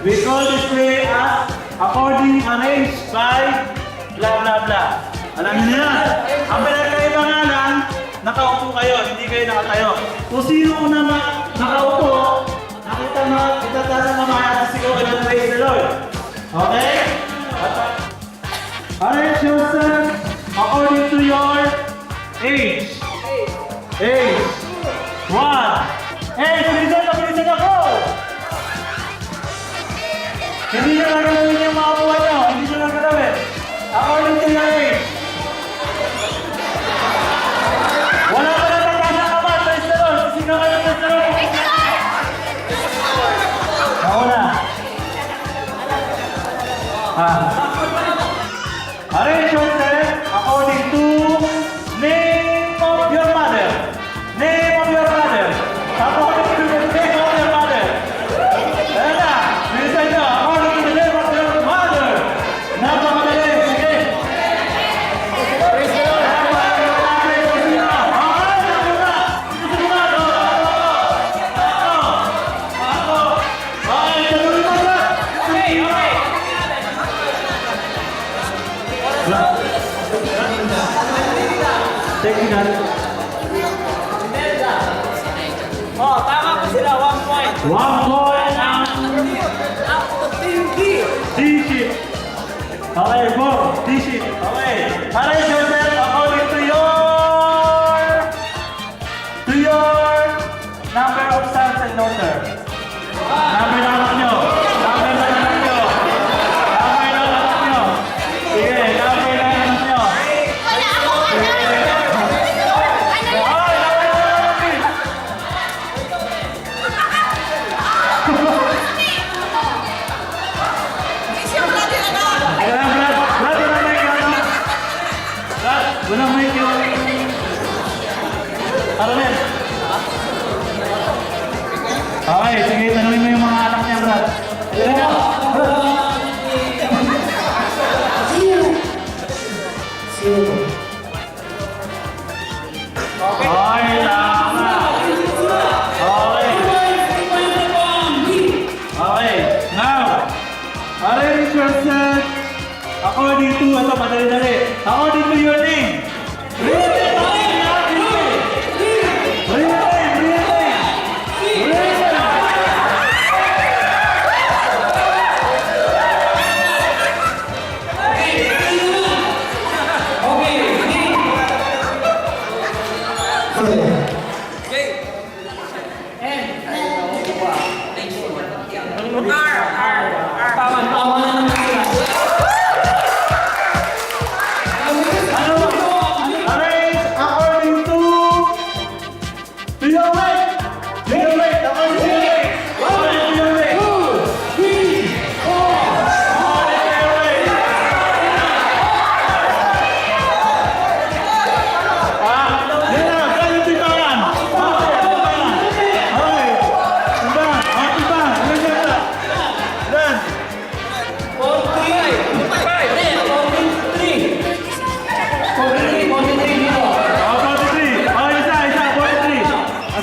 We call this play as according arranged by blah blah blah. Alam niyo na yan. Ang pinagkaiba nga lang, nakaupo kayo, hindi kayo nakatayo. Kung sino una nakaupo, nakita na, itatala na makakasigaw ka ng praise the Lord. Okay? Arrange yourself according to your age. Age. 1. Bilisan ako! Hindi nyo lang gagawin yung mga buhay nyo. Hindi nyo lang gagawin. According to your age. Wala pa na tataas ang kapat. Praise the Lord. Sisigaw kayo ng praise the Lord. Mauna. Arrange yourself according to name of your mother. Name of your mother. According to the name of your mother. Ayan na. Bilisan nyo. According to the name of your mother. Napakadali. Sige. Praise the Lord. Take that. Oh, tama po sila, 1 point. 1 point ang Team D. D-sheet. Okay, go. D-sheet. Okay. Arrange yourself according to your number of sons and daughters. Number na anak nyo. Number na anak nyo. Number na anak nyo. Sige, number na anak nyo. Walang mic yung... Aronin. Okay, sige, tanungin mo yung mga anak niya, Brad. Ilan niya? Okay, tama. Okay. Okay, now, arrange yourself according to, ito, madali-dali. According to your name. Real name.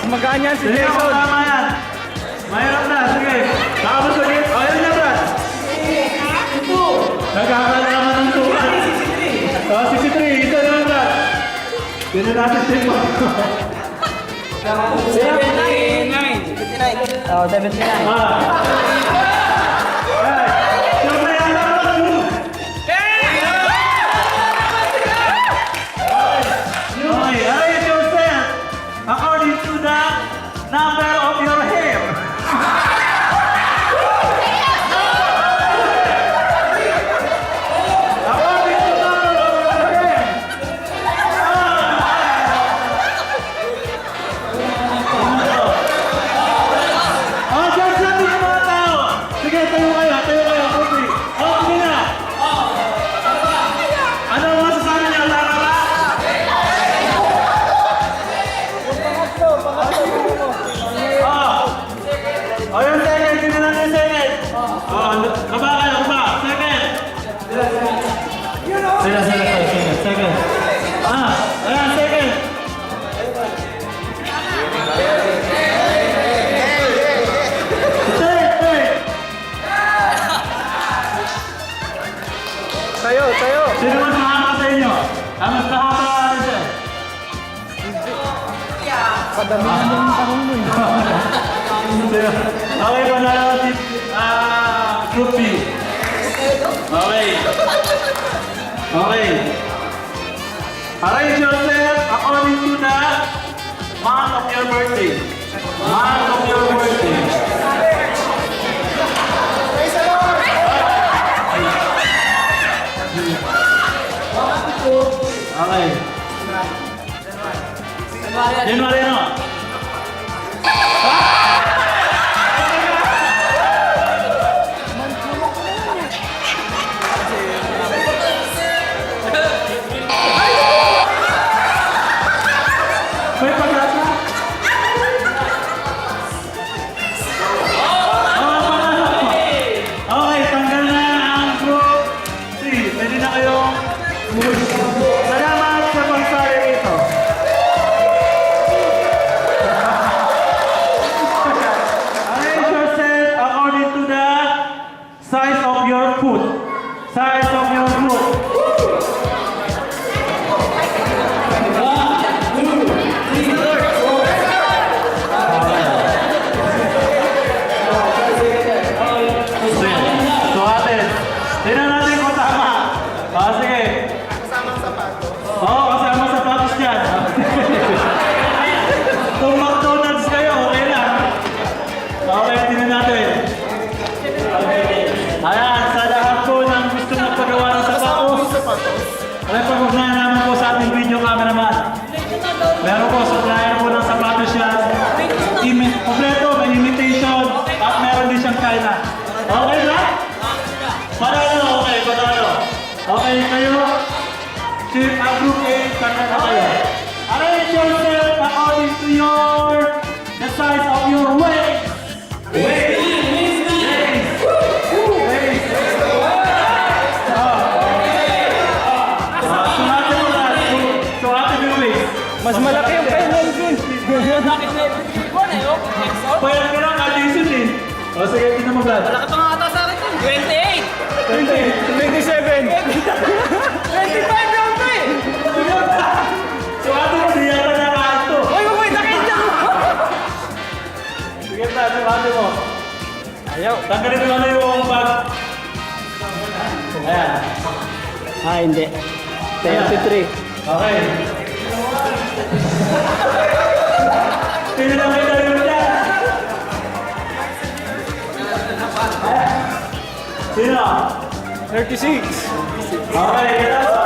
Magaan yan si Sige, Jason. tama yan. Mahirap na, sige. Tapos ulit. O, yun na, Brad. Nagkakalaman ng tukan. O, 63. Ito na, Brad. Yun na natin siya. 79. Oh, 79. Siyempre, yan na, Brad. Okay, arrange yourself according to the number of your hair. According to the number of your hair. Dyan sa ating mga tao. Sige, tayo kayo. Okay. Sige na. Ano ang masasabi niya? Tama ba? Yung second, hindi na yung second. Kaba kayo, kaba. Second. Second. Ayan, second. Third. Dadamihan yung tanong mo eh. Okay, panalo si Group B. Okay. Okay. Arrange yourself according to the month of your birthday. Month of your birthday. Okay. January ano? May pag-asa? Okay, tanggal na ang group 3. Pwede na kayong salamat sa pagsali rito. Arrange yourself according to the size of your foot. Size of your foot. So atin, tingnan natin kung tama. Sige. Kasamang sapatos? Oo, kasamang sapatos dyan. Kung McDonald's kayo, okay lang. Okay, tingnan natin. Ayan, sa lahat po ng gusto magpagawa ng sapatos. Alam po, magnayan naman po sa ating video cameraman. Meron po, supplier po ng sapatos yan. Kompleto, may imitation, at meron din siyang kainan. Okay ba? Panalo, okay, panalo. Okay, kayo, Chief Group A, kanya na kayo. Arrange yourself according to the size of your waist. Waist. Sumatin mo na. Sumatin mo yung waist. Mas malaki yung kay Melvin. Bakit na yung Pwede ka lang, addition eh. O sige, tingnan mo, Brad. Malaki pa nga ata sa akin. 28! 27. 25 round to eh! Sumatin mo, di yata na kanto. Uy, sakit na! Sige, Brad, sumatin mo. Ayaw. Tanggalin mo na yung bag. Ayan. Ah, hindi. 33. Okay. Tingnan namin tayo dyan. Sino? 36. Okay, kita.